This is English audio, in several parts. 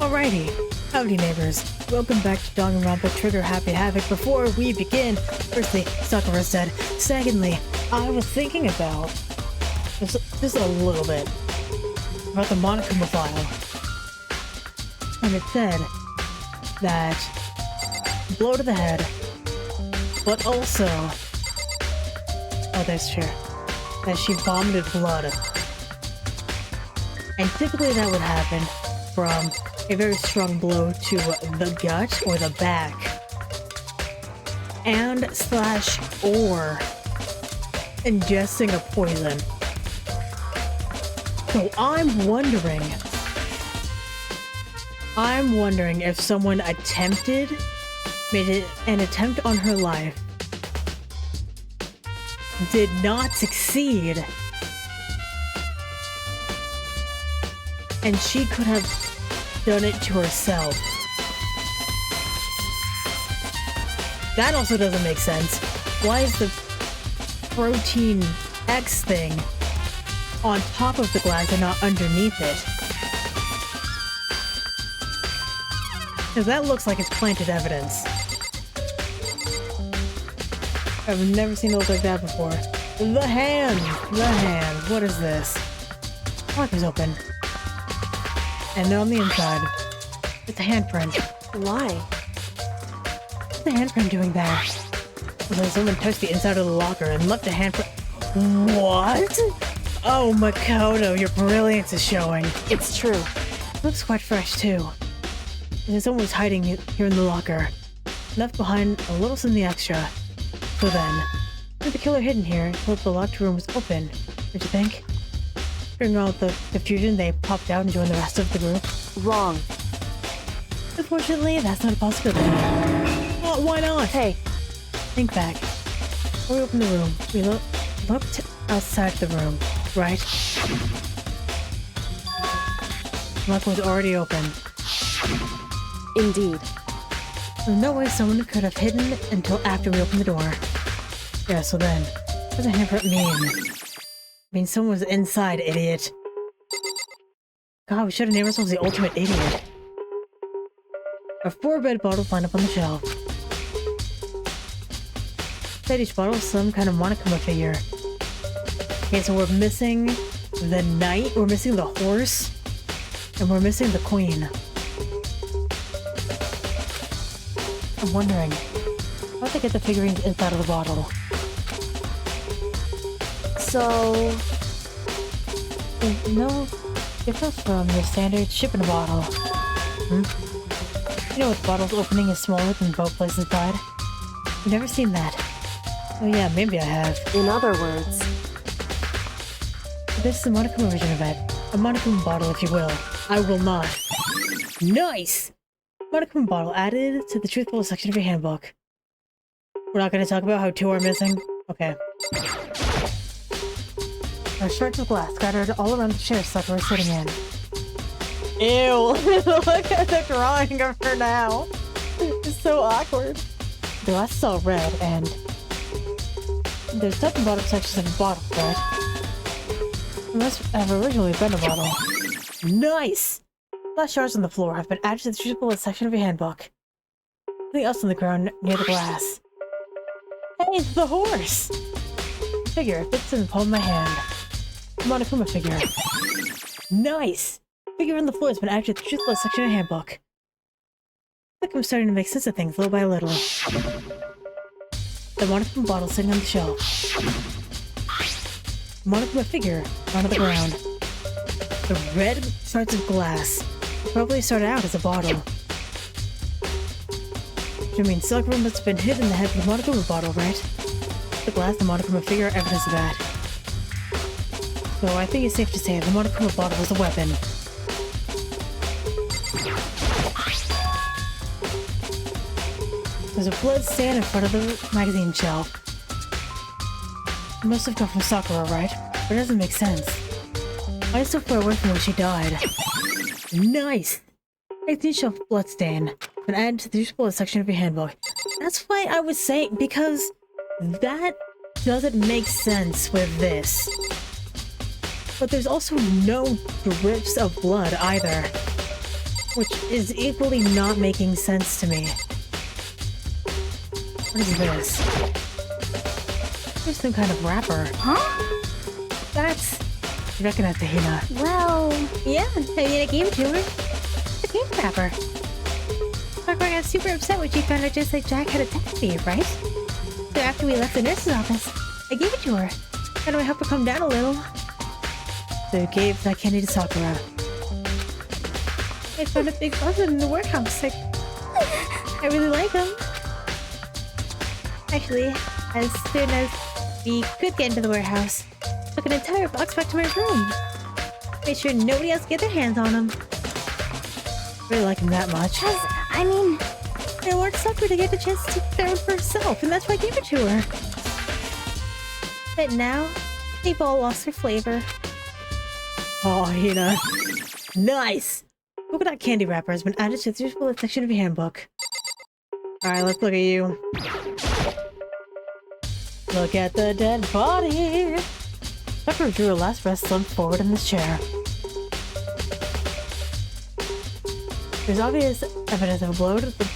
Alrighty, howdy neighbors. Welcome back to Danganronpa Trigger Happy Havoc. Before we begin, firstly, Sakura said. Secondly, I was thinking about just a little bit about the Monokuma file. And it said that blow to the head, but also, oh that's true, that she vomited blood. And typically that would happen from a very strong blow to the gut or the back, and slash or ingesting a poison. So I'm wondering if someone made an attempt on her life, did not succeed, and she could have done it to herself. That also doesn't make sense. Why is the protein X thing on top of the glass and not underneath it? Because that looks like it's planted evidence. I've never seen it look like that before. The hand! What is this? Lock is open. And then on the inside, it's a handprint. Why? What's the handprint doing there? It's like someone touched the inside of the locker and left a handprint. What? Oh, Makoto, your brilliance is showing. It's true. Looks quite fresh, too. And someone was hiding here in the locker. Left behind a little something extra. So then, with the killer hidden here, so the locked room was open. What do you think? Figuring out the confusion, they popped out and joined the rest of the group. Wrong. Unfortunately, that's not a possibility. Oh, why not? Hey. Think back. Before we opened the room, we looked outside the room, right? The lock was already open. Indeed. There's no way someone could have hidden until after we opened the door. Yeah, so then, what does a handprint mean? I mean, someone was inside, idiot. God, we should have named ourselves the ultimate idiot. Our 4 red bottles lined up on the shelf. Inside each bottle is some kind of Monokuma figure. Okay, so we're missing the knight, we're missing the horse, and we're missing the queen. I'm wondering, how'd they get the figurines inside of the bottle? So... there's no difference from your standard ship in a bottle. You know, with bottles opening is smaller than boat place inside? I've never seen that. Oh yeah, maybe I have. In other words... This is the Monokuma version of it. A Monokuma bottle, if you will. I will not. Nice! Monokuma bottle added to the truthful section of your handbook. We're not going to talk about how 2 are missing? Okay. Our shards of glass scattered all around the chair Sakura was sitting in. Ew! Look at the drawing of her now! It's so awkward. The glass is all red, and... there's top and bottom sections of the bottle, right? It must have originally been a bottle. Nice! Glass shards on the floor have been added to the truthful section of your handbook. Something else on the ground near the glass. Hey, it's the horse! The figure fits in the palm of my hand. Monokuma figure. Nice! Figure on the floor has been added to the truthful section of your handbook. I think I'm starting to make sense of things little by little. The Monokuma bottle sitting on the shelf. The Monokuma figure onto the ground. The red shards of glass probably started out as a bottle. Which means Sakura must have been hit in the head with the Monokuma bottle, right? The glass, the Monokuma figure are evidence of that. So I think it's safe to say the Monokuma bottle was a weapon. There's a blood stain in front of the magazine shelf. It must have come from Sakura, right? But it doesn't make sense. Why is so far away from where she died? Nice! Magazine shelf bloodstain. Been added to the useful section of your handbook. That's why I was saying, because that doesn't make sense with this. But there's also no drips of blood either. Which is equally not making sense to me. What is this? There's some kind of wrapper. Huh? That's... You recognize the Hina? Well... Yeah, I mean, I gave it to her. The candy wrapper. Sakura got super upset when she found out just like Jack had attacked me, right? So after we left the nurse's office, I gave it to her. How do I help her calm down a little? So I gave that candy to Sakura. I found a big buzzard in the warehouse. I really like them. Actually, as soon as we could get into the warehouse, I took an entire box back to my room. Made sure nobody else get their hands on them. Really like them that much. I mean... I wanted Sakura to get the chance to take care of for herself, and that's why I gave it to her. But now, they've all lost their flavor. Oh, Hina. Nice! Look at that candy wrapper has been added to the useful section of your handbook. Alright, let's look at you. Look at the dead body! Sakura drew her last breath, slumped forward in this chair. There's obvious evidence of a blow to the...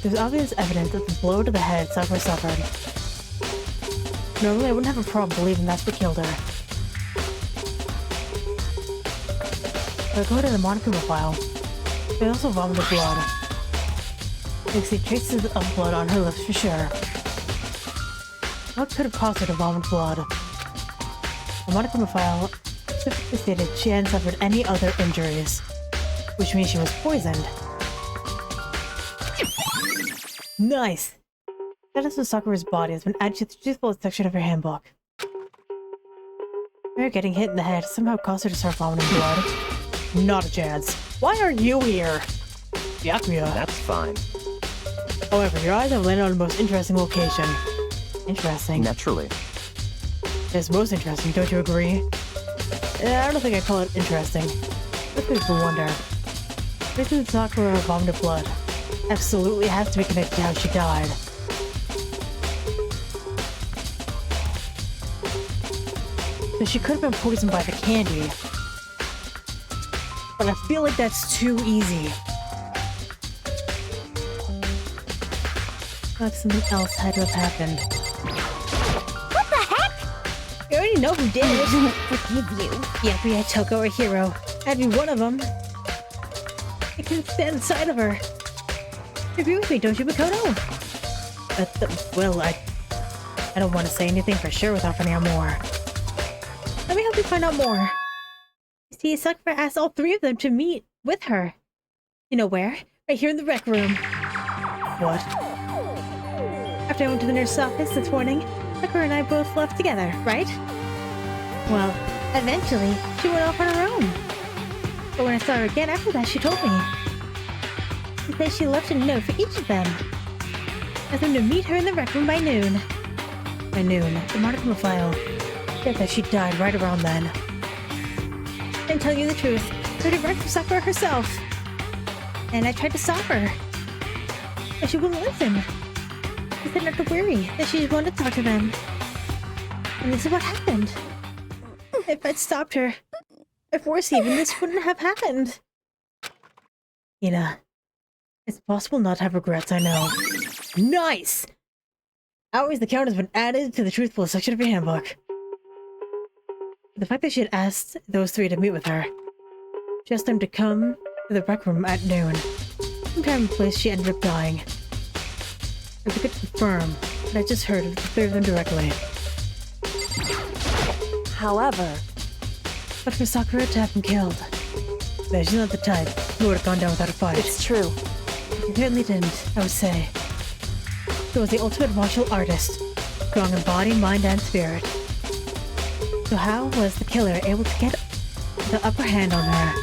there's obvious evidence that the blow to the head Sakura suffered. Normally, I wouldn't have a problem believing that's what killed her. But according to the Monokuma file, they also vomited blood. You can see traces of blood on her lips for sure. What could have caused her to vomit blood? The Monokuma file specifically stated she hadn't suffered any other injuries, which means she was poisoned. Nice! Status of Sakura's body has been added to the truthful section of her handbook. Her getting hit in the head somehow caused her to start vomiting blood. Not a chance. Why are you here? Byakuya. That's fine. However, your eyes have landed on the most interesting location. Interesting. Naturally. It's most interesting, don't you agree? I don't think I'd call it interesting. This makes me wonder. The reason Sakura vomited blood absolutely has to be connected to how she died. So she could have been poisoned by the candy. But I feel like that's too easy. Like something else had to have happened. What the heck? You already know who did it. I didn't forgive you. Yeah, we had Toko or Hiro. I'd be one of them. I couldn't stand the sight of her. You agree with me, don't you, Makoto? Well, I don't want to say anything for sure without finding out more. Let me help you find out more. You see, Sakura asked all three of them to meet with her. You know where? Right here in the rec room. What? After I went to the nurse's office this morning, Sakura and I both left together, right? Well, eventually, she went off on her own. But when I saw her again after that, she told me. She said she left a note for each of them. Asked them to meet her in the rec room by noon. By noon, the Monokuma file said that she died right around then. And tell you the truth, I heard it right from Sakura herself. And I tried to stop her. But she wouldn't listen. She said not to worry, that she just wanted to talk to them. And this is what happened. If I'd stopped her, if worse even, this wouldn't have happened. Hina, it's possible not to have regrets, I know. Nice! Always the count has been added to the truthful section of your handbook. The fact that she had asked those three to meet with her, she asked them to come to the rec room at noon. Sometime and place she ended up dying. I could confirm, but I just heard of the three of them directly. However... But for Sakura to have been killed, she's not the type who would have gone down without a fight. It's true. She certainly didn't, I would say. She was the ultimate martial artist, strong in body, mind, and spirit. So how was the killer able to get the upper hand on her?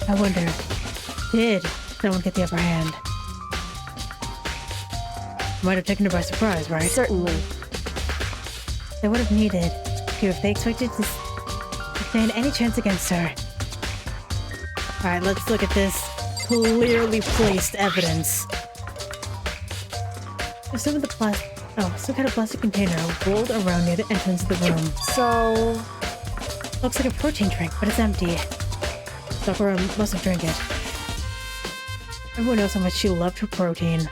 I wonder, did someone get the upper hand? Might have taken her by surprise, right? Certainly. They would have needed to if they expected to stand any chance against her. Alright, let's look at this clearly placed evidence. There's some kind of plastic container rolled around near the entrance of the room. So... Looks like a protein drink, but it's empty. Sakura must have drank it. Everyone knows how much she loved her protein.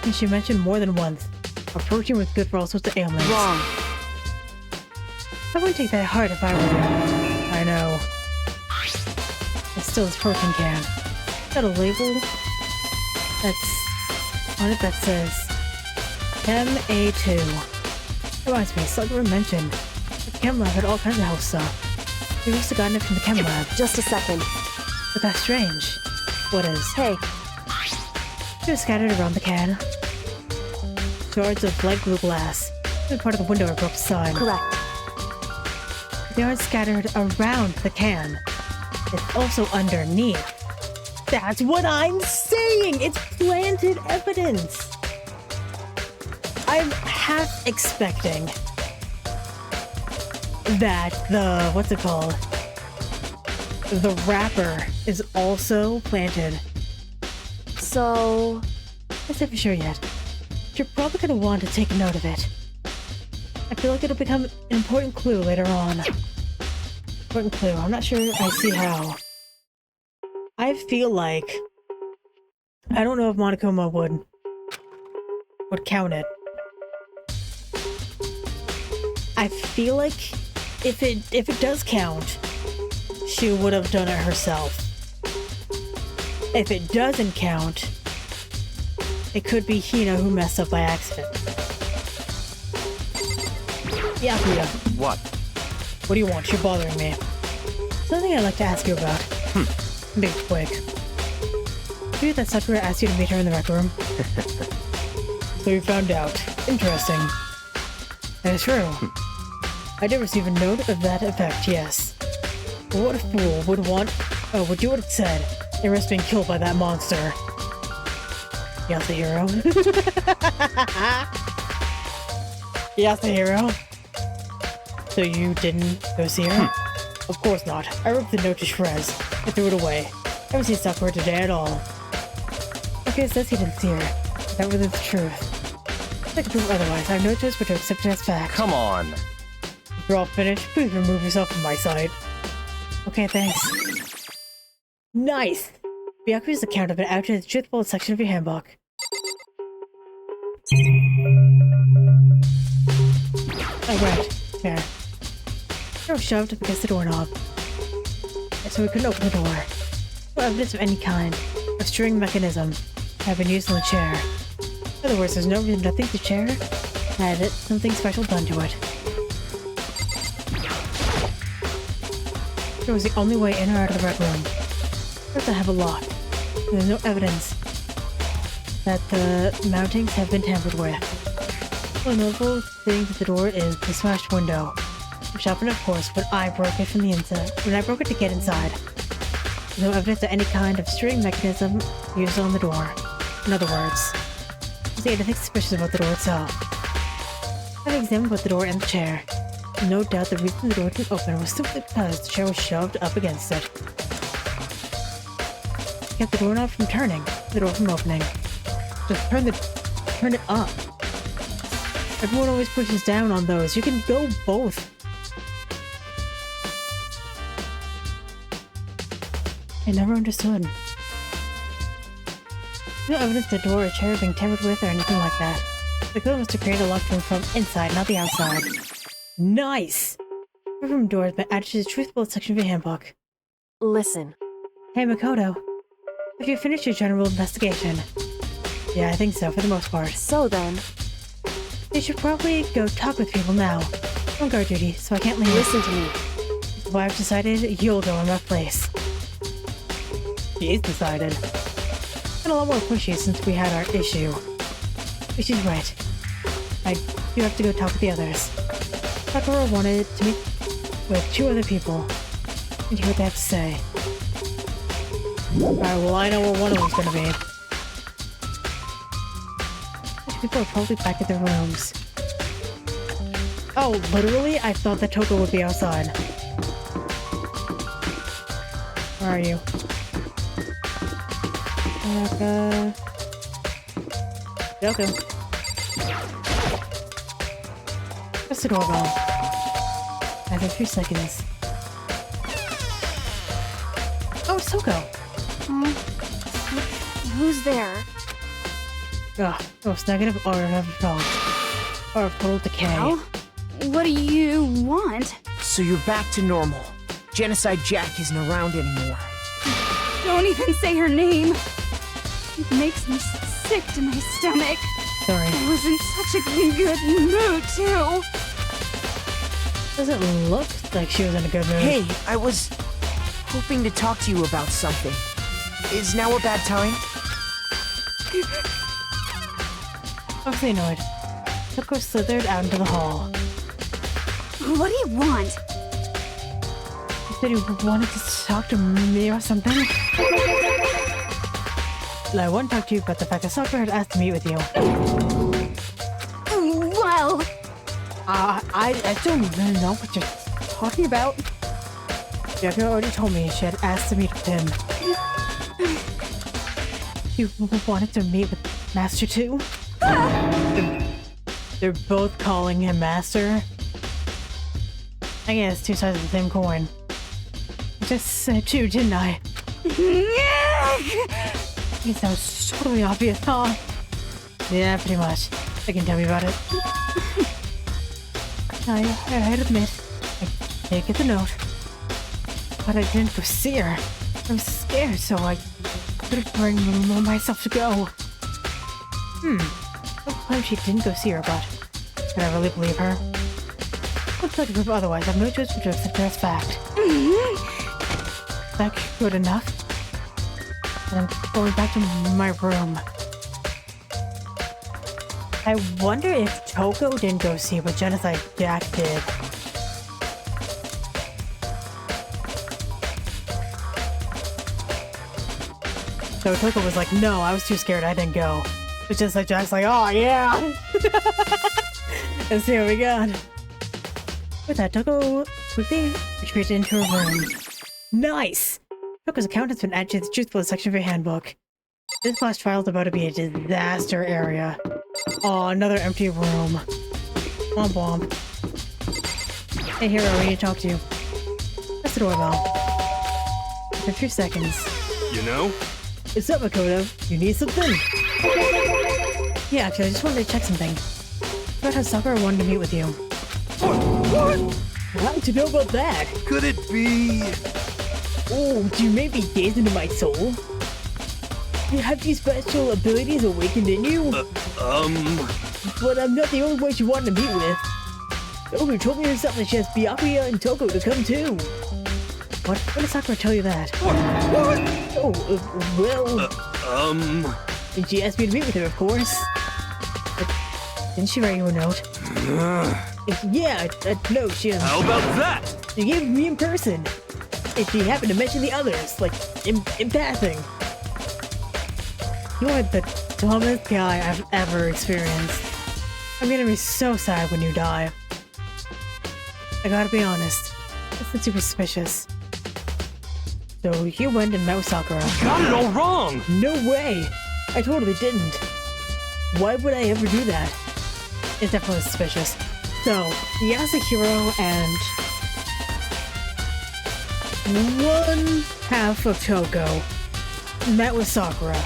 And she mentioned more than once, our protein was good for all sorts of ailments. Wrong. I wouldn't take that hard if I were you. I know. It's still this protein can. Got a label that's on it that says Chem A2. Reminds me, Sakura mentioned the chem lab had all kinds of health stuff. We must have gotten it from the chem lab. Just a second. But that's strange. What is? Hey. They were scattered around the can. Shards of light blue glass. They're part of the window I broke the sign. Correct. They aren't scattered around the can. It's also underneath. That's what I'm saying! It's planted evidence! I'm half expecting that the, what's it called? The wrapper is also planted. So... Can't say for sure yet. You're probably gonna want to take note of it. I feel like it'll become an important clue later on. Important clue. I'm not sure I see how. I feel like... I don't know if Monokuma would count it. I feel like if it does count, she would have done it herself. If it doesn't count, it could be Hina who messed up by accident. Yakuya. What? What do you want? You're bothering me. Something I'd like to ask you about. Be quick. Do you that Sakura asked you to meet her in the rec room? So you found out. Interesting. That is true. I did receive a note of that effect, yes. But what a fool would do what it said and risk being killed by that monster. Yasuhiro. Yasuhiro. So you didn't go see her? Of course not. I ripped the note to shreds and threw it away. I haven't seen Sakura today at all. Okay, says he didn't see her. That was the truth. I can prove otherwise. I have no choice but to accept it as fact. Come on. If you're all finished, please remove yourself from my sight. Okay, thanks. Nice! Byakuya's account of an outage the truth bullet section of your handbook. Oh, right. Fair. They were shoved against the doorknob, so we couldn't open the door. No evidence of any kind. A string mechanism had been used on the chair. In other words, there's no reason to think the chair had something special done to it. It was the only way in or out of the rec room. First, I have a lock. And there's no evidence that the mountings have been tampered with. The notable thing to the door is the smashed window. I'm shopping, of course, but I broke it from the inside. When I broke it to get inside. There's no evidence of any kind of string mechanism used on the door. In other words, there's anything suspicious about the door itself. I've examined both the door and the chair. No doubt the reason the door didn't open was simply because the chair was shoved up against it. Kept the doorknob from turning, the door from opening. Just turn it up. Everyone always pushes down on those. You can go both. I never understood. No evidence the door or chair being tampered with or anything like that. The code was to create a locked room from inside, not the outside. Nice! The room door has been added to the truth bullet section of your handbook. Listen. Hey, Makoto. Have you finished your general investigation? Yeah, I think so, for the most part. So then... You should probably go talk with people now. I'm on guard duty, so I can't leave. Listen to me. Well, I've decided you'll go in my place. She's decided. Been a lot more pushy since we had our issue. But she's right. I do have to go talk with the others. Sakura wanted to meet with 2 other people and hear what they have to say. Alright, well I know where one of them's gonna be. These people are probably back at their rooms. Oh, literally? I thought that Toko would be outside. Where are you? Yoko. Press the doorbell. After 3 seconds. Oh, it's Toko. Who's there? Ugh, most negative aura of felt. Or full decay. Well, what do you want? So you're back to normal. Genocide Jack isn't around anymore. Don't even say her name. It makes me sick to my stomach. Sorry. I was in such a good mood, too. Doesn't look like she was in a good mood. Hey, I was hoping to talk to you about something. Is now a bad time? Obviously annoyed. Toko slithered out into the hall. What do you want? He said he wanted to talk to me or something. I want to talk to you about the fact that Sakura had asked to meet with you. Well, I don't really know what you're talking about. Jacko already told me she had asked to meet with him. You wanted to meet with Master too? They're both calling him Master. I guess two sides of the same coin. I just said two, didn't I? It sounds totally obvious, huh? Yeah, pretty much. I can tell me about it. I'd admit, I did get the note. But I didn't go see her. I was scared, so I couldn't bring myself to go. I'm glad she didn't go see her, but can I really believe her? Looks like proof otherwise. I have no choice but to accept her as fact. Is that good enough? And I'm going back to my room. I wonder if Toko didn't go see what Genocide Jack did. So Toko was like, no, I was too scared, I didn't go. But Genocide Jack's like, oh yeah! Let's see what we got. With that, Toko quickly retreated into her room. Nice! Toko's account has been added to the truthful section of your handbook. This class trial is about to be a disaster area. Oh, another empty room. Womp womp. Hey Hero, I need to talk to you. Press the doorbell. For 2 seconds. You know? What's up, Makoto? You need something? Yeah, actually, I just wanted to check something. About how Sakura wanted to meet with you. What? How'd you know about that? Could it be? Oh, do you maybe gaze into my soul? You have these special abilities awakened in you? But I'm not the only one she wanted to meet with. Sakura told me herself that she has Byakuya and Toko to come too. What? When did Sakura tell you that? What? Oh, well... And she asked me to meet with her, of course. But didn't she write you a note? Yeah, a note, How about that? She gave it me in person. And she happened to mention the others, like, in passing. You are the dumbest guy I've ever experienced. I'm gonna be so sad when you die. I gotta be honest, that's super suspicious. So you went and met with Sakura. Got it all wrong. No way! I totally didn't. Why would I ever do that? It's definitely suspicious. So, Yasuhiro and one half of Toko met with Sakura.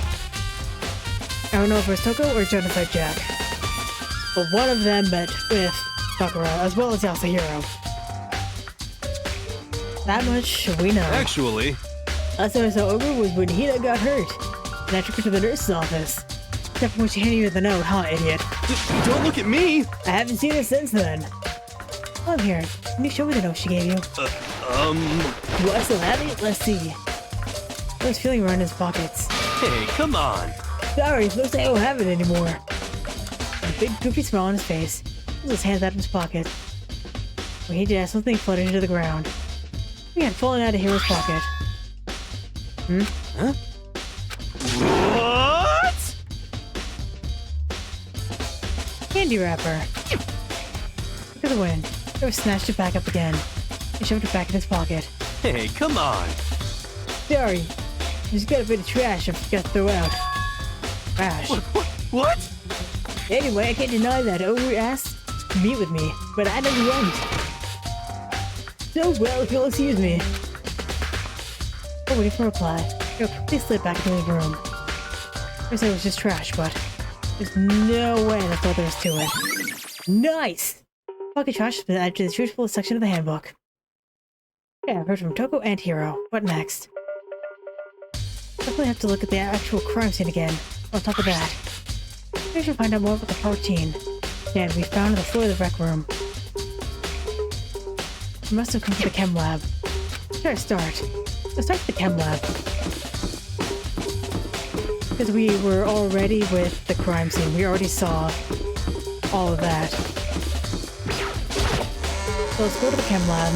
I don't know if it was Toko or Genocide Jack, but one of them met with Sakura as well as Yasuhiro. That much we know. Actually, Last time I saw Ogre was when Hina got hurt, and I took her to the nurse's office. Except for when she handed you the note, huh, idiot? don't look at me. I haven't seen her since then. Come here, can you show me the note she gave you? Do Do I still have it? Let's see. I was feeling around in his pockets. Hey, come on. Sorry, looks like I don't have it anymore. A big goofy smile on his face. He pulls his hands out of his pocket. When he did, something floated into the ground. He had fallen out of Hero's pocket. Huh? What? Candy wrapper. Look at the wind. Hero snatched it back up again. He shoved it back in his pocket. Hey, come on. Sorry, there's got a bit of trash I forgot to throw out. Trash. What? Anyway, I can't deny that Ogre asked to meet with me, but I never went. So, well, if you'll excuse me. Oh, waiting for a reply. Yo, quickly slid back into the room. First it was just trash, but there's no way that's all there is to it. Nice! Pocket trash has been added to the truthful section of the handbook. Yeah, I've heard from Toko and Hiro. What next? Definitely have to look at the actual crime scene again. On top of that, we should find out more about the protein that we found on the floor of the rec room. We must have come to the chem lab. Sure, start. Let's start with the chem lab. Because we were already with the crime scene. We already saw all of that. So let's go to the chem lab.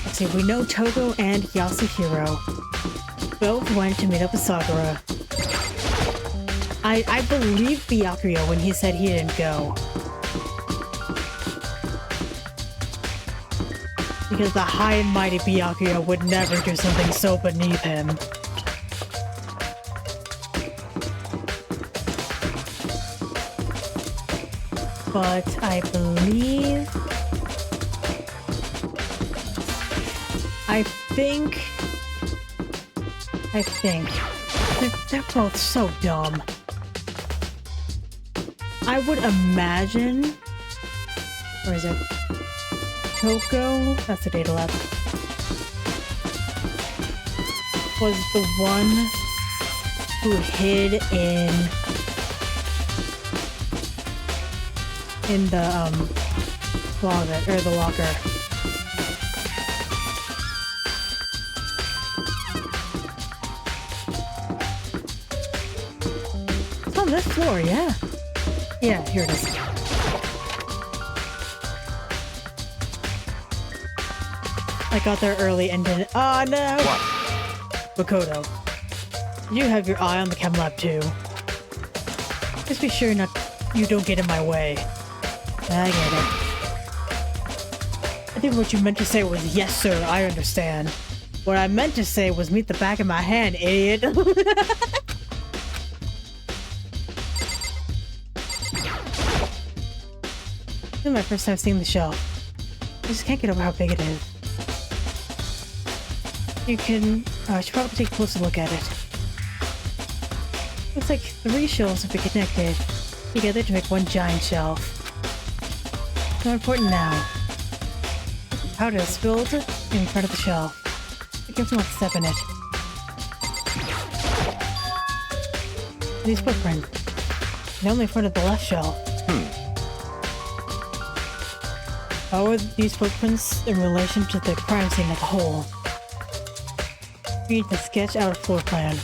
Let's see, we know Togo and Yasuhiro both went to meet up with Sakura. I believe Byakuya when he said he didn't go. Because the high and mighty Byakuya would never do something so beneath him. But I believe... I think... They're both so dumb. I would imagine... Where is it? Toko? That's the data lab. Was the one who hid in the closet, or the locker. It's on this floor, yeah. Yeah, here it is. I got there early and didn't— oh no! What? Makoto, you have your eye on the chem lab too. Just be sure you don't get in my way. I get it. I think what you meant to say was, yes sir, I understand. What I meant to say was meet the back of my hand, idiot. This is my first time seeing the shelf. I just can't get over how big it is. You can... I should probably take a closer look at it. Looks like 3 shelves have been connected together to make one giant shelf. More important now. Powder is spilled in front of the shelf. Be careful not to step in it. These footprints. They're only in front of the left shelf. How are these footprints in relation to the crime scene as a whole? We need to sketch out a floor plan.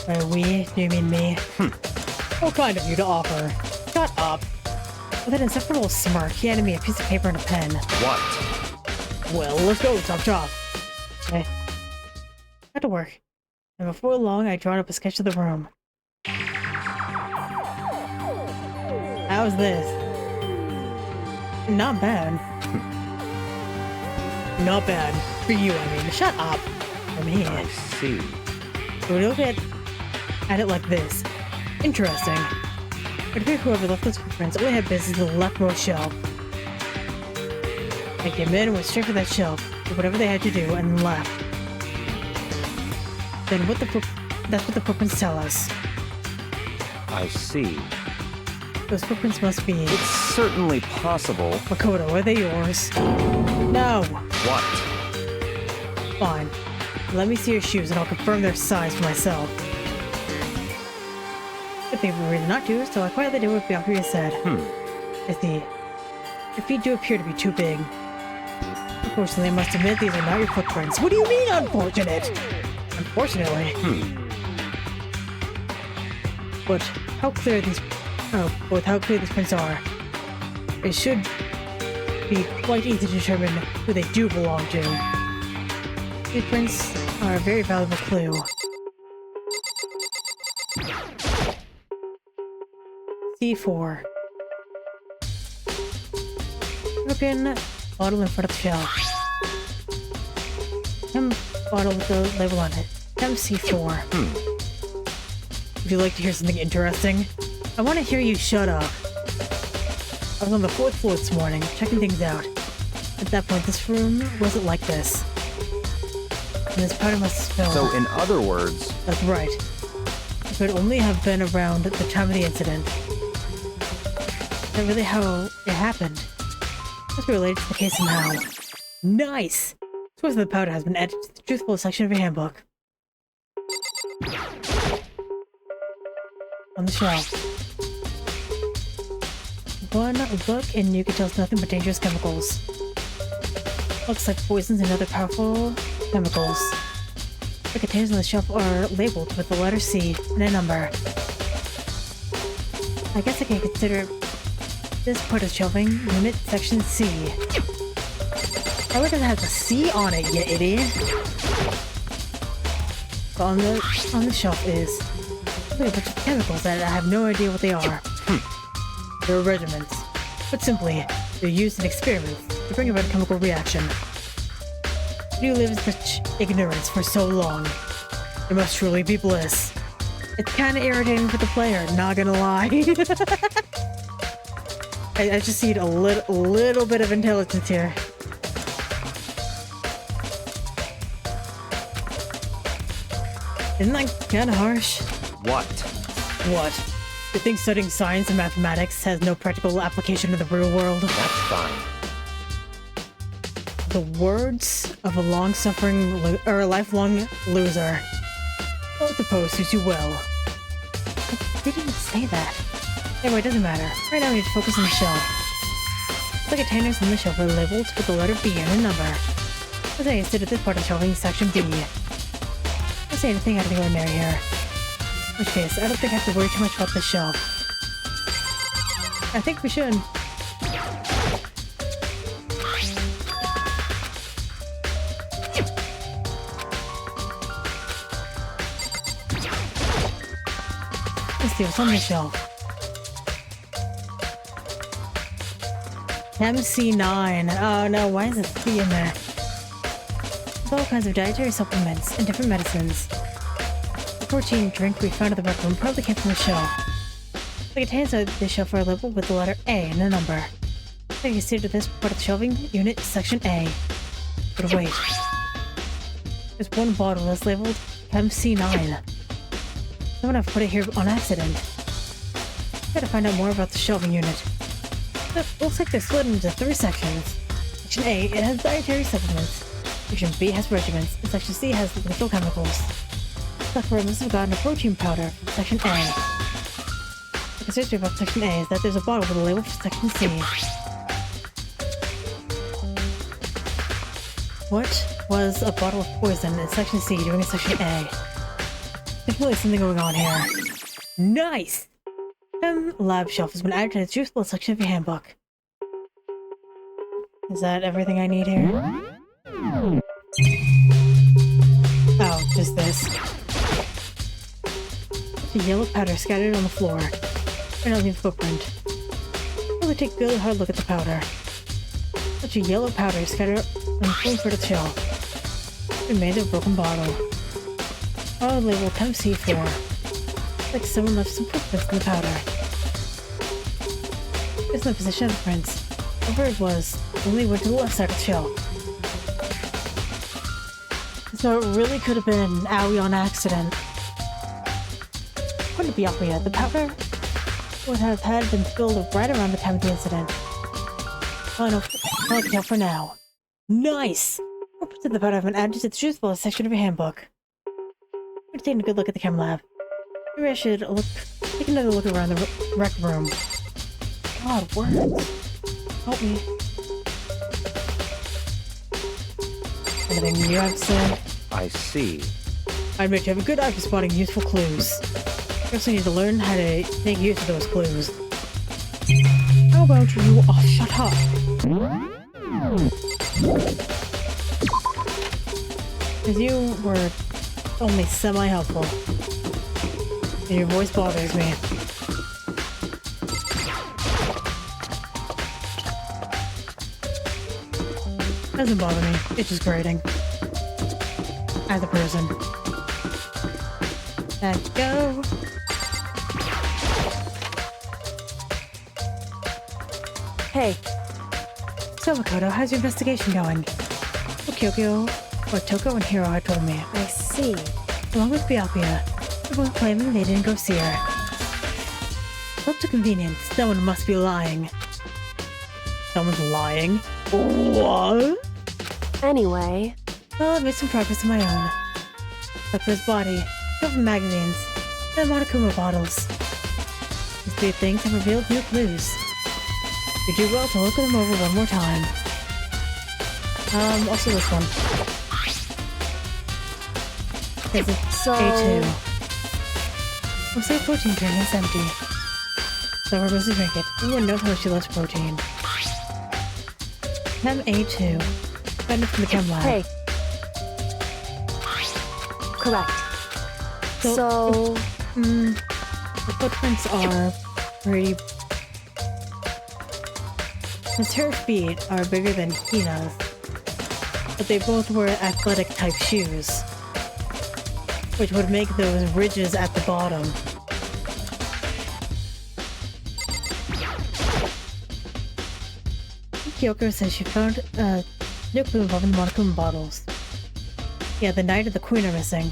By we, do you mean me? What kind of you to offer? Shut up! With an insufferable smirk, he handed me a piece of paper and a pen. What? Well, let's go, chop chop. Okay. Got to work. And before long, I drawn up a sketch of the room. How's this? Not bad. Not bad. For you, I mean. Shut up. For me. I see. So we look at it like this. Interesting. It appears whoever left those footprints only had business in the leftmost shelf. They came in and went straight for that shelf, did whatever they had to do, and left. Then that's what the footprints tell us. I see. Those footprints must be... It's certainly possible. Makoto, are they yours? No! What? Fine. Let me see your shoes and I'll confirm their size for myself. Good thing we reason not to, so I quietly did what Byakuya said. I see. Your feet do appear to be too big. Unfortunately, I must admit these are not your footprints. What do you mean, unfortunate? Unfortunately. But how clear these... with how clear these prints are, it should be quite easy to determine who they do belong to. These prints are a very valuable clue. C4. Broken bottle in front of the shelf. Chem bottle with the label on it. Chem C4. Would you like to hear something interesting? I want to hear you shut up. I was on the 4th floor this morning, checking things out. At that point, this room wasn't like this. And this powder must have spilled. So, in other words, That's right. It could only have been around at the time of the incident. Is that really how it happened? Must be related to the case somehow. Nice! Source of the powder has been added to the truthful section of your handbook. On the shelf. One look and you can tell it's nothing but dangerous chemicals. Looks like poisons and other powerful chemicals. The containers on the shelf are labeled with the letter C and a number. I guess I can consider this part of shelving unit section C. Why would it have a C on it, you idiot? But on the shelf is a bunch of chemicals that I have no idea what they are. They're regiments. But simply, they're used in experiments to bring about a chemical reaction. You live in such ignorance for so long. It must truly be bliss. It's kinda irritating for the player, not gonna lie. I just need a little bit of intelligence here. Isn't that kinda harsh? what? What? You think studying science and mathematics has no practical application in the real world? That's fine. The words of a long-suffering or a lifelong loser. I suppose suits you well. They didn't say that. Anyway, it doesn't matter. Right now we need to focus on the shelf. The containers on the shelf are labeled with the letter B and a number. As I stood at this part of shelving section B. Don't say anything out of the ordinary here. In which case, I don't think I have to worry too much about this shelf. I think we should. Let's see what's on the shelf. MC9. Oh no, why is it C in there? There's all kinds of dietary supplements and different medicines. The protein drink we found at the rec room probably came from the shelf. The containers of the shelf are labeled with the letter A and a number. I think you see to this part of the shelving unit, section A. But wait. There's one bottle that's labeled MC9. Someone have put it here on accident. Gotta find out more about the shelving unit. It looks like they're split into 3 sections. Section A, it has dietary supplements. Section B has regiments, and Section C has lethal chemicals. Sakura must have gotten a protein powder from Section A. The consistency about Section A is that there's a bottle with a label for Section C. What was a bottle of poison in Section C doing in Section A? There's really something going on here. Nice! Lab shelf has been added to the truthful section of your handbook. Is that everything I need here? Oh, just this. The yellow powder scattered on the floor. And I'll leave a footprint. Really take a good hard look at the powder. Such a yellow powder scattered on the floor in front of the shelf. It made a broken bottle. Bottle labeled Temp C4. Like someone left some footprints in the powder. There's no position of the prints. Whatever it was, only went to the left side of the shelf. So it really could have been Aoi on accident. Wouldn't it be obvious? The powder would have had been spilled right around the time of the incident. All I can tell for now. Nice! Footprints of the powder have been added to the truthful section of your handbook. We're taking a good look at the chem lab. Maybe I should take another look around the rec room. God, words. Help me. Anything you have to say? I see. I admit you have a good eye for spotting useful clues. You also need to learn how to make use of those clues. How about you? Oh, shut up. Because you were only semi-helpful. And your voice bothers me. Doesn't bother me. It's just grating. As a person. Let's go. Hey, So, Makoto, how's your investigation going? Kyoko, what Toko and Hiro had told me. I see. Along with Byakuya, they're both claiming they didn't go see her. Up to convenience, someone must be lying. Someone's lying? What? Anyway, Well, I've made some progress of my own. Sakura's body, film magazines, and Monokuma bottles. These three things have revealed new clues. You do well to look them over one more time. Also this one. There's a So- A2. Looks like protein drink is empty. So we're supposed to drink it. Everyone knows how much she loves protein. Chem A2. Found it from the chem lab. hey. Correct. So- So, The footprints are pretty... His her feet are bigger than Hina's, but they both wear athletic type shoes, which would make those ridges at the bottom. Kyoko says she found a new clue involving the Monokuma bottles. Yeah, the knight and the queen are missing.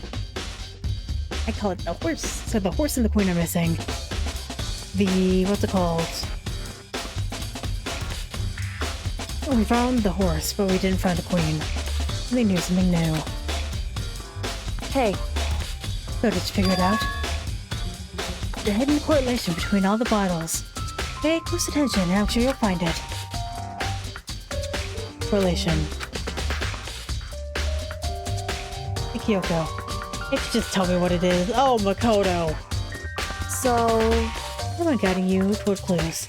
I call it the horse. So the horse and the queen are missing. The... what's it called? Oh, we found the horse, but we didn't find the queen. Something new, something new. hey. So did you figure it out? The hidden correlation between all the bottles. Pay close attention and I'm sure you'll find it. Correlation. Hey, Kyoko. You should just tell me what it is. Oh, Makoto! So, I'm guiding you toward clues.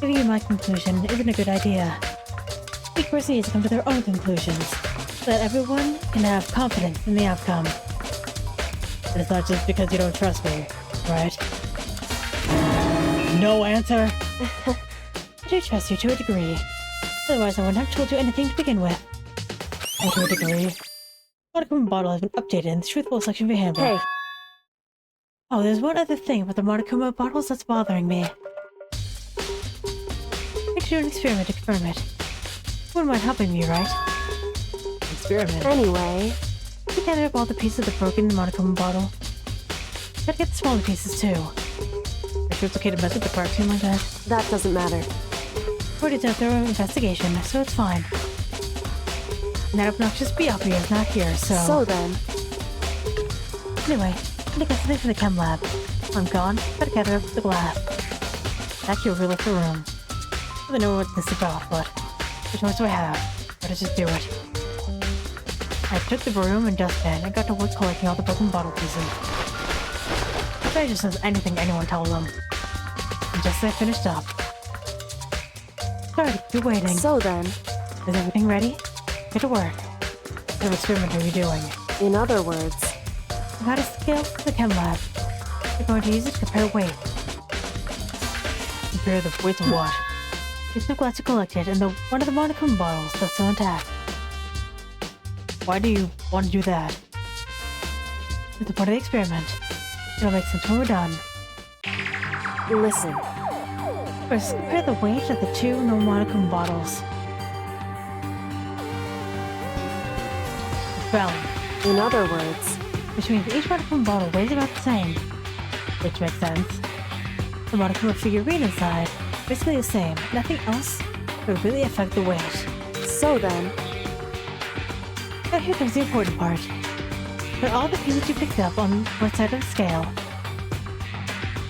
Giving you my conclusion isn't a good idea. Each person needs to come to their own conclusions, so that everyone can have confidence in the outcome. But it's not just because you don't trust me, right? No answer? I do trust you to a degree. Otherwise, I wouldn't have told you anything to begin with. And to a degree. Monokuma bottle has been updated in the truthful section of your handbook. hey. Oh, there's one other thing with the Monokuma bottles that's bothering me. I should do an experiment to confirm it. You wouldn't mind helping me, right? Experiment. Anyway, You gather up all the pieces of the broken Monokuma bottle. Gotta get the smaller pieces too. Are you sure it's okay to mess with the cartoon like that? that doesn't matter. Already done a thorough investigation, so it's fine. And that obnoxious Byakuya is not here, So then, Anyway, I'm gonna get something from the chem lab. When I'm gone, gotta gather up the glass. That will relook the room. I don't know what this is about, but which choice do I have? Better just do it. I took the broom and dustpan and got to work collecting all the broken bottle pieces. If just says anything anyone tells them. And just as I finished up. Sorry to keep you waiting. so then, Is everything ready? Get to work. What experiment are you doing? in other words, I got a scale from the chem lab. You're going to use it to compare weight. Compare the weights of what? It's the glass you collected and the one of the Monokuma bottles that's still intact. Why do you want to do that? It's a part of the experiment. It'll make sense when we're done. listen. First, compare the weight of the two Monokuma bottles. Balance. In other words, Which means each Monokuma bottle weighs about the same. Which makes sense. The Monokuma figurine inside, basically the same. Nothing else would really affect the weight. so then, But here comes the important part. Put all the pieces you picked up on one side of the scale.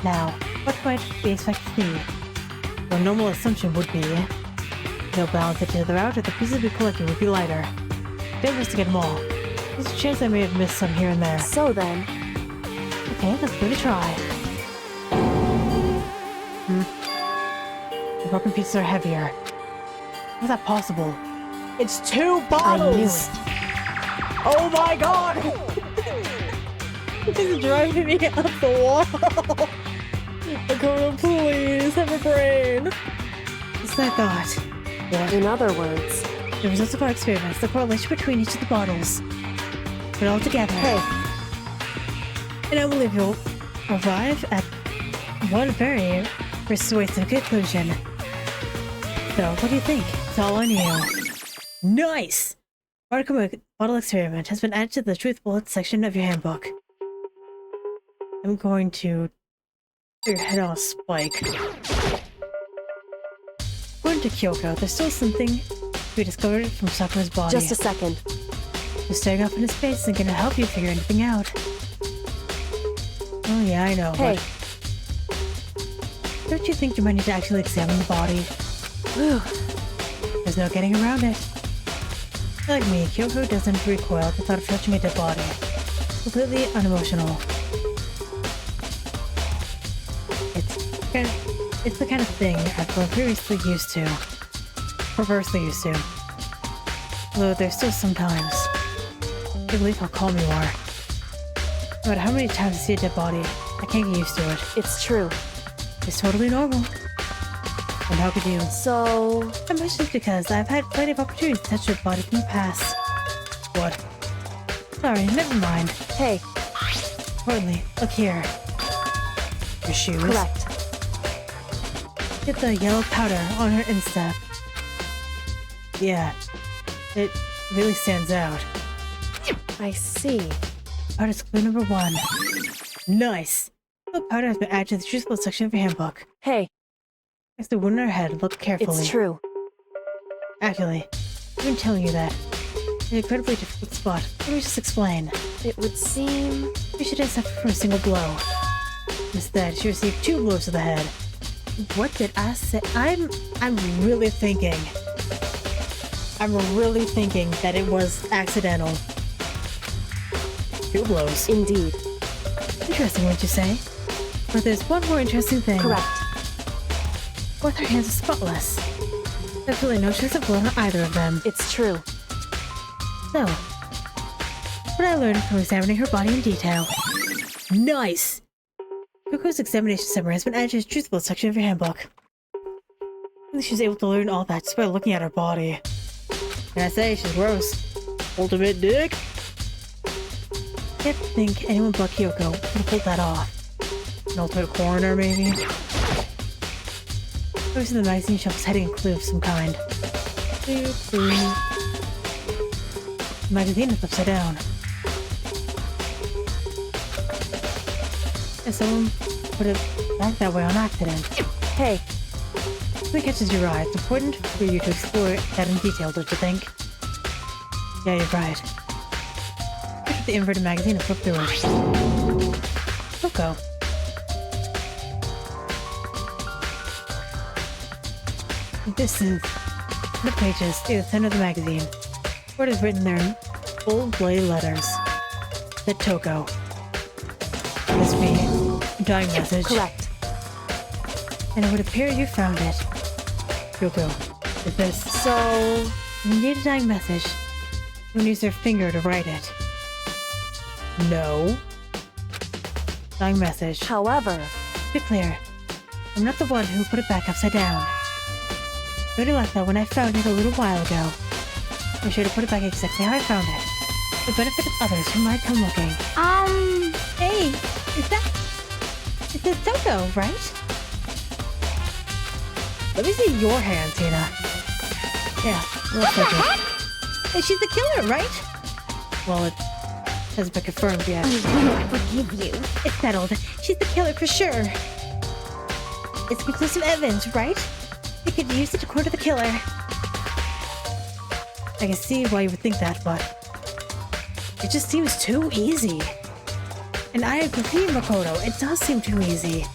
Now, what might we expect to see? The normal assumption would be they'll balance each other out, or the pieces we collected would be lighter. Don't investigate them all. There's a chance I may have missed some here and there. so then, Okay, let's give it a try. The broken pieces are heavier. How is that possible? It's 2 bottles! I knew it. Oh my god! It's driving me up the wall! Dakota, please, have a brain! Just as I thought. Yeah. in other words, The results of our experiments, the correlation between each of the bottles. Put it all together. hey, And I believe you'll arrive at one very persuasive conclusion. So, what do you think? It's all on you. Nice! Article Bottle Experiment has been added to the Truth Bullet section of your handbook. I'm going to put your head on a spike. According to Kyoko, there's still something to be discovered from Sakura's body. Just a second. Just staring off into space isn't gonna help you figure anything out. Oh yeah, I know, Hey. but don't you think you might need to actually examine the body? Whew. There's no getting around it. Like me, Kyoko doesn't recoil at the thought of touching a dead body. Completely unemotional. It's the kind of thing I've grown previously used to. Perversely used to. Although there's still sometimes. I believe how calm you are. No matter how many times I see a dead body, I can't get used to it. It's true. It's totally normal. And how could you? So... I'm just because I've had plenty of opportunities to touch your body in the past. What? Sorry, never mind. Hey. Importantly, look here. Your shoes. Correct. Get the yellow powder on her instep. Yeah, it really stands out. I see. Powder's clue number 1. Nice! The powder has been added to the truthful section of your handbook. Hey. Next to the wound on her head, look carefully. It's true. Actually, I've been telling you that. It's an incredibly difficult spot. Let me just explain. It would seem... You should have suffered from a single blow. Instead, she received 2 blows to the head. What did I say? I'm really thinking that it was accidental. 2 blows. Indeed. Interesting, wouldn't you say? But there's one more interesting thing. Correct. Both her hands are spotless. There's really no trace of blood on either of them. It's true. So, what I learned from examining her body in detail. Nice! Kyoko's examination summary has been added to the truthful section of your handbook. I think she was able to learn all that just by looking at her body. Can I say, she's gross. Ultimate dick? Can't think anyone but Kyoko would have pulled that off. An ultimate coroner, maybe? Goes to the magazine shelf's heading a clue of some kind. The magazine is upside down. And someone put it back that way on accident. Hey. If it catches your eye, it's important for you to explore that in detail, don't you think? Yeah, you're right. Pick up the inverted magazine and flip through it. Coco. This is the pages near the center of the magazine. Word is written there in bold blade letters. The Toko. This being a dying message. Correct. And it would appear you found it. Kyoko, is this? So... When you need a dying message, you can use their finger to write it. No. Dying message. However... To be clear, I'm not the one who put it back upside down. Really like that when I found it a little while ago. I'm sure to put it back exactly how I found it. For the benefit of others who might come looking. Hey, it's Toko, right? Let me see your hand, Tina. Yeah, looks like it. Hey, she's the killer, right? Well, it hasn't been confirmed yet. I won't forgive you. It's settled. She's the killer for sure. It's conclusive evidence, right? We could use it to corner the killer. I can see why you would think that, but it just seems too easy. And I agree, Makoto, it does seem too easy.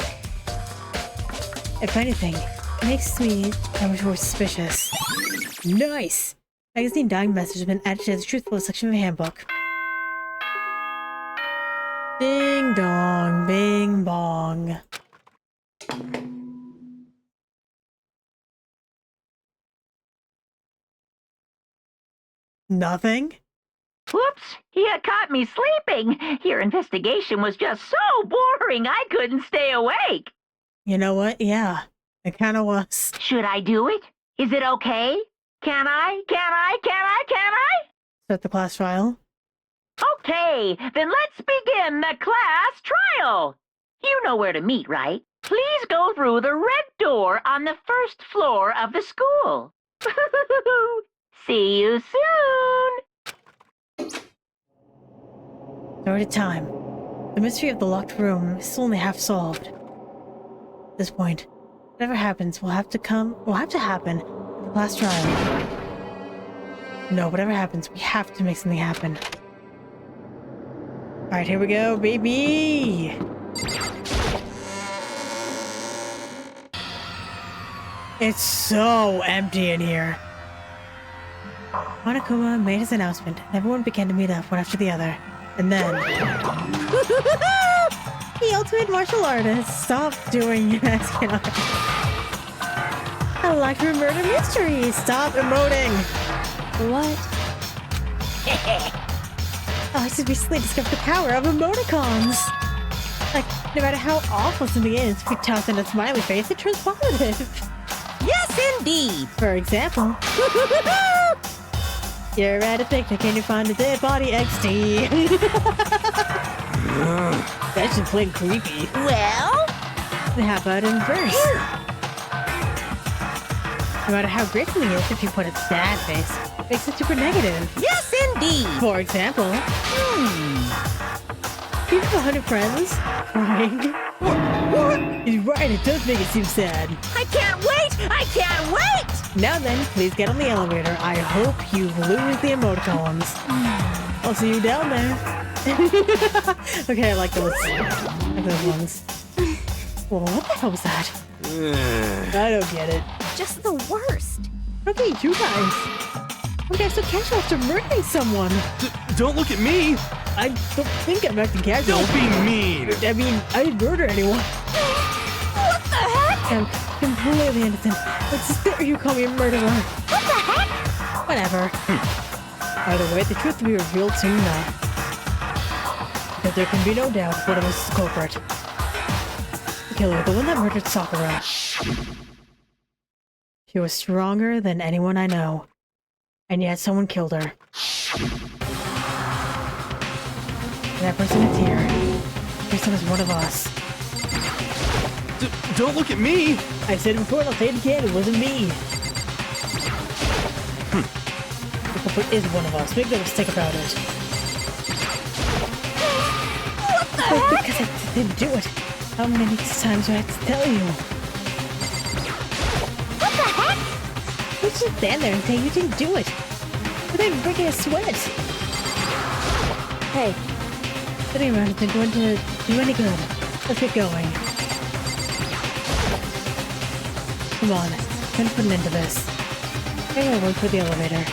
If anything, it makes me that much more suspicious. Nice! Magazine dying message has been added to the truthful section of the handbook. Ding dong, bing bong. Nothing? Whoops! You caught me sleeping. Your investigation was just so boring I couldn't stay awake. You know what? Yeah, it kinda was. Should I do it? Is it okay? Can I? Start the class trial. Okay, then let's begin the class trial. You know where to meet, right? Please go through the red door on the first floor of the school. See you soon! Story time. The mystery of the locked room is still only half solved. At this point, whatever happens will have to happen at the class trial. No, whatever happens, we have to make something happen. Alright, here we go, baby! It's so empty in here. Monokuma made his announcement, and everyone began to meet up one after the other. And then... the ultimate martial artist! Stop doing masking art. A locked room murder mystery! Stop emoting! What? I just recently discovered the power of emoticons! Like, no matter how awful something is, if we toss in a smiley face, it turns positive. Yes, indeed. For example, you're at a picnic and you find a dead body XD. That's just plain creepy. Well? How about in verse? No matter how great something is, if you put a sad face, it makes it super negative. Yes, indeed. For example, you have 100 friends crying. What? He's right, it does make it seem sad. I can't wait! I can't wait! Now then, please get on the elevator. I hope you lose the emoticons. I'll see you down there. Okay, I like those. I like those ones. Well, what the hell was that? I don't get it. Just the worst. Okay, you guys. You guys so casual after murdering someone. Don't look at me! I don't think I'm acting casual. Don't be mean! I mean, I didn't murder anyone. What the heck? I'm completely innocent. Let's just dare you call me a murderer. What the heck? Whatever. Either way, the truth will be revealed soon enough. Because there can be no doubt one of us is the culprit. The killer, the one that murdered Sakura. She was stronger than anyone I know. And yet someone killed her. And that person is here. That person is one of us. Don't look at me! I said it before and I'll say it again, it wasn't me. The culprit is one of us. Make no mistake about it. What the heck? Because I didn't do it. How many times do I have to tell you? What the heck? You just stand there and say you didn't do it. Without even breaking a sweat. Hey, Sitting around isn't going to do any good. Let's get going. Come on, time to put an end to this. I gotta wait for the elevator.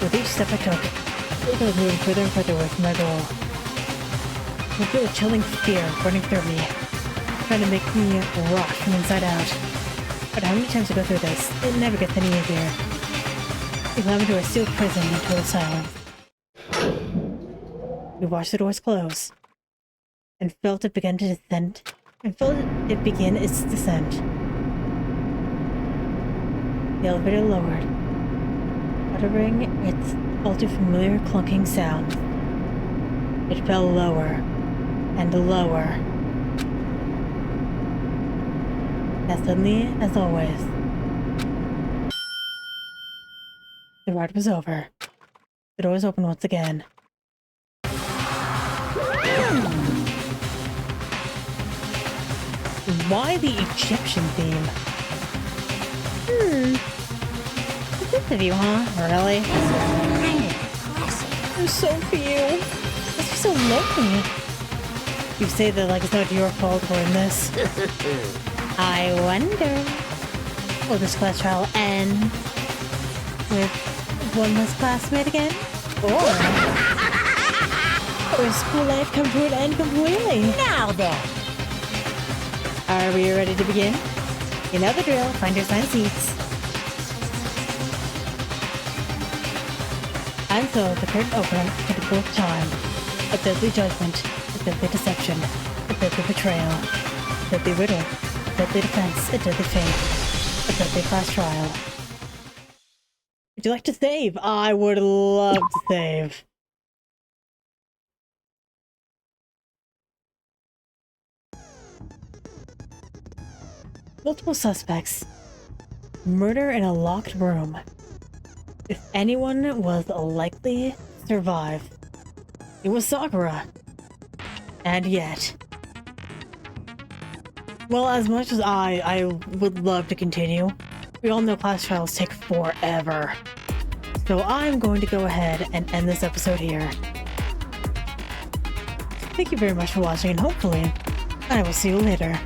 With each step I took, I was moving further and further away from my goal. I feel a chilling fear running through me, trying to make me rot from inside out. But how many times I go through this, it never gets any easier. We climb into a sealed prison in total silence. We watched the doors close, and felt it begin to descend, and felt it begin its descent. The elevator lowered, uttering its all too familiar clunking sound. It fell lower and lower. As suddenly as always, the ride was over. The doors opened once again. Why the Egyptian theme? It's nice of you, huh? Really? There's so few. Must be so lonely. You say that like it's not your fault we're in this. I wonder. Will this class trial end with one less classmate again? Or will school life come to an end completely? Now then. Are we ready to begin? You know the drill. Find your assigned seats. And so the curtain opened for the fourth time. A deadly judgment, a deadly deception, a deadly betrayal, a deadly riddle, a deadly defense, a deadly fate, a deadly class trial. Would you like to save? I would love to save. Multiple suspects. Murder in a locked room. If anyone was likely to survive, it was Sakura. And yet... Well, as much as I would love to continue, we all know class trials take forever. So I'm going to go ahead and end this episode here. Thank you very much for watching, and hopefully, I will see you later.